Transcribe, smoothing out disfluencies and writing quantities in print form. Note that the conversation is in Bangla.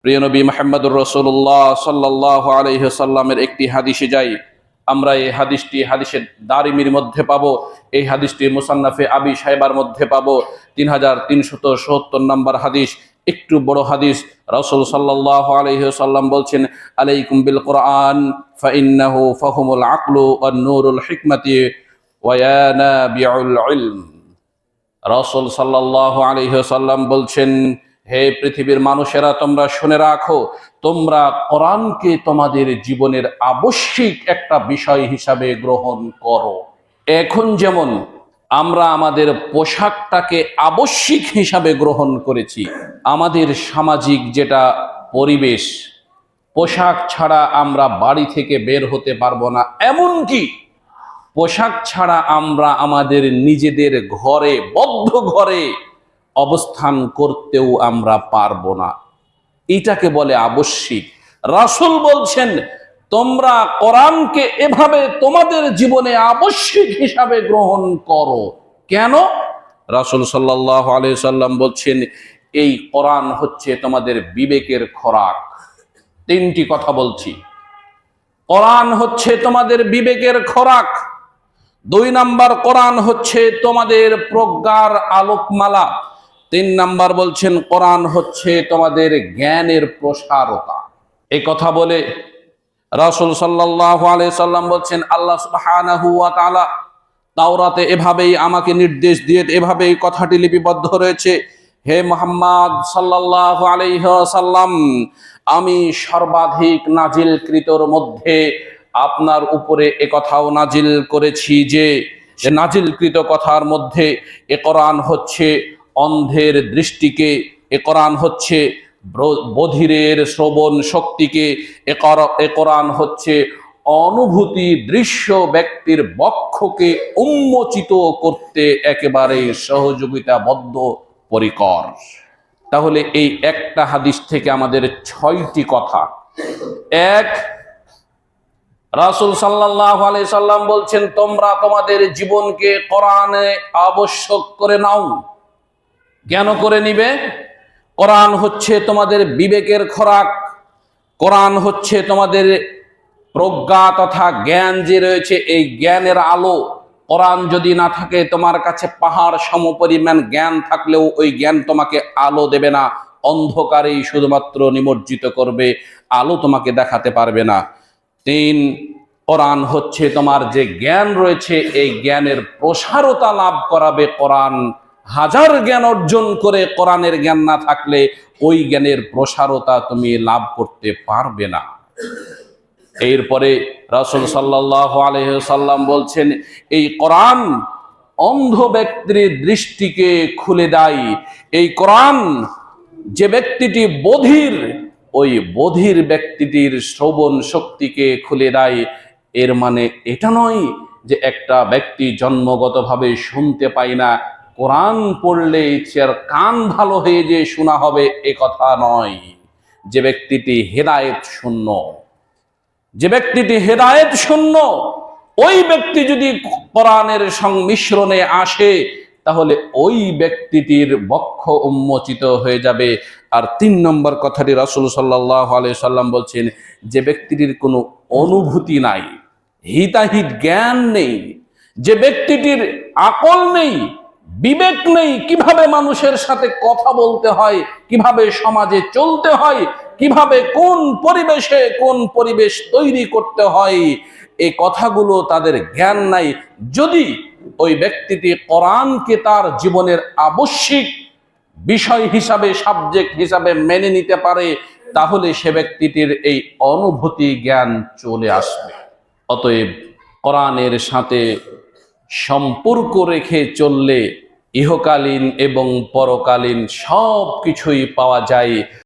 প্রিয় নবী মুহাম্মদুর রাসূলুল্লাহ সাল্লাল্লাহু আলাইহি ওয়াসাল্লামের একটি হাদিসে যাই। আমরা এই হাদিসটি হাদিসের দারিমির মধ্যে পাবো। এই হাদিসটি মুসান্নাফে আবি শাইবার মধ্যে পাবো। 3377 নম্বর হাদিস, একটু বড় হাদিস। রাসূল সাল্লাল্লাহু আলাইহি ওয়াসাল্লাম বলছেন, আলাইকুম বিল কুরআন ফাইন্নাহু ফাহুমুল আকলু ওয়ান নূরুল হিকমাতি ওয়া ইয়ানাবিউল ইলম। রাসূল সাল্লাল্লাহু আলাইহি ওয়াসাল্লাম বলছেন, হে পৃথিবীর মানুষেরা, তোমরা শুনে রাখো, তোমরা কোরআনকে তোমাদের জীবনের আবশ্যিক একটা বিষয় হিসাবে গ্রহণ করো। এখন যেমন আমরা আমাদের পোশাকটাকে আবশ্যিক হিসাবে গ্রহণ করেছি, আমাদের সামাজিক যেটা পরিবেশ, পোশাক ছাড়া আমরা বাড়ি থেকে বের হতে পারবো না, এমনকি পোশাক ছাড়া আমরা আমাদের নিজেদের ঘরে, বদ্ধ ঘরে অবস্থান করতেও আমরা পারবো না। এটাকে বলে আবশ্যিক। রাসূল বলছেন, তোমরা কোরআনকে এভাবে তোমাদের জীবনে আবশ্যিক হিসাবে গ্রহণ করো। কেন? রাসূল সাল্লাল্লাহু আলাইহি সাল্লাম বলছেন, এই কোরআন হচ্ছে তোমাদের বিবেকের খোরাক। তিনটি কথা বলছি। কোরআন হচ্ছে তোমাদের বিবেকের খোরাক। 2 নাম্বার, কোরআন হচ্ছে তোমাদের প্রজ্ঞার আলোকমালা। 3 নাম্বার বলছেন, কোরআন হচ্ছে তোমাদের জ্ঞানের প্রসারতা। এই কথা বলে রাসূল সাল্লাল্লাহু আলাইহি সাল্লাম বলছেন, আল্লাহ সুবহানাহু ওয়া তাআলা তাওরাতে এভাবেই আমাকে নির্দেশ দিয়ে এভাবেই কথাটি লিপিবদ্ধ রয়েছে, হে মুহাম্মদ সাল্লাল্লাহু আলাইহি ওয়াসাল্লাম, আমি সর্বাধিক নাজিলকৃতর মধ্যে আপনার উপরে এ কথাও নাজিল করেছি যে নাজিলকৃত কথার মধ্যে এ কোরআন হচ্ছে অন্ধের দৃষ্টিকে, এ কোরআন হচ্ছে বধিরের শ্রবণ শক্তিকে, এ কোরআন হচ্ছে অনুভূতি দৃশ্য ব্যক্তির বক্ষকে উন্মোচিত করতে একেবারে সহযোগিতাবদ্ধ পরিকর। তাহলে এই একটা হাদিস থেকে আমাদের 6টি কথা। এক, রাসূল সাল্লাল্লাহু আলাইহি সাল্লাম বলছেন, তোমরা তোমাদের জীবনকে কোরআনে আবশ্যক করে নাও। কেন করে নিবে? কোরআন হচ্ছে তোমাদের বিবেকের খোরাক, কোরআন হচ্ছে তোমাদের প্রজ্ঞা তথা জ্ঞান যে রয়েছে, এই জ্ঞানের আলো। কোরআন যদি না থাকে, তোমার কাছে পাহাড় সমপরিমাণ জ্ঞান থাকলেও ওই জ্ঞান তোমাকে আলো দেবে না, অন্ধকারেই শুধুমাত্র নিমজ্জিত করবে, আলো তোমাকে দেখাতে পারবে না। 3, কোরআন হচ্ছে তোমার যে জ্ঞান রয়েছে, এই জ্ঞানের প্রসারতা লাভ করাবে। কোরআন হাজার জ্ঞান অর্জন করে কোরআনের জ্ঞান না থাকলে ওই জ্ঞানের প্রসারতা তুমি লাভ করতে পারবে না। এরপরে রাসূল সাল্লাল্লাহু আলাইহি সাল্লাম বলছেন, এই কোরআন অন্ধ ব্যক্তির দৃষ্টিকে খুলে দেয়। এই কোরআন যে ব্যক্তিটি বধির, ওই বধির ব্যক্তিটির শ্রবণ শক্তিকে খুলে দেয়। এর মানে এটা নয় যে একটা ব্যক্তি জন্মগতভাবে শুনতে পায় না, কোরআন পড়লে তার কান ভালো হয়ে যে শোনা হবে, এ কথা নয়। যে ব্যক্তিটি হেদায়েত শূন্য, যে ব্যক্তিটি হেদায়েত শূন্য, ওই ব্যক্তি যদি কোরআনের সংমিশ্রণে আসে, তাহলে ওই ব্যক্তিটির বক্ষ উন্মোচিত হয়ে যাবে। আর 3 নম্বর কথাটি রাসূল সাল্লাল্লাহু আলাইহি সাল্লাম বলছেন, যে ব্যক্তিটির কোনো অনুভূতি নাই, হিতাহিত জ্ঞান নেই, যে ব্যক্তিটির আকল নেই, বিবেক নেই, কিভাবে মানুষের সাথে কথা বলতে হয়, কিভাবে সমাজে চলতে হয়, কিভাবে কোন পরিবেশে কোন পরিবেশ তৈরি করতে হয়, এই কথাগুলো তাদের জ্ঞান নাই। যদি ওই ব্যক্তিটি কোরআনকে তার জীবনের আবশ্যিক বিষয় হিসাবে, সাবজেক্ট হিসাবে মেনে নিতে পারে, তাহলে সে ব্যক্তিটির এই অনুভূতি জ্ঞান চলে আসবে। অতএব কোরআনের সাথে সম্পর্ক রেখে চললে ইহকালীন এবং পরকালীন সব কিছুই পাওয়া যায়।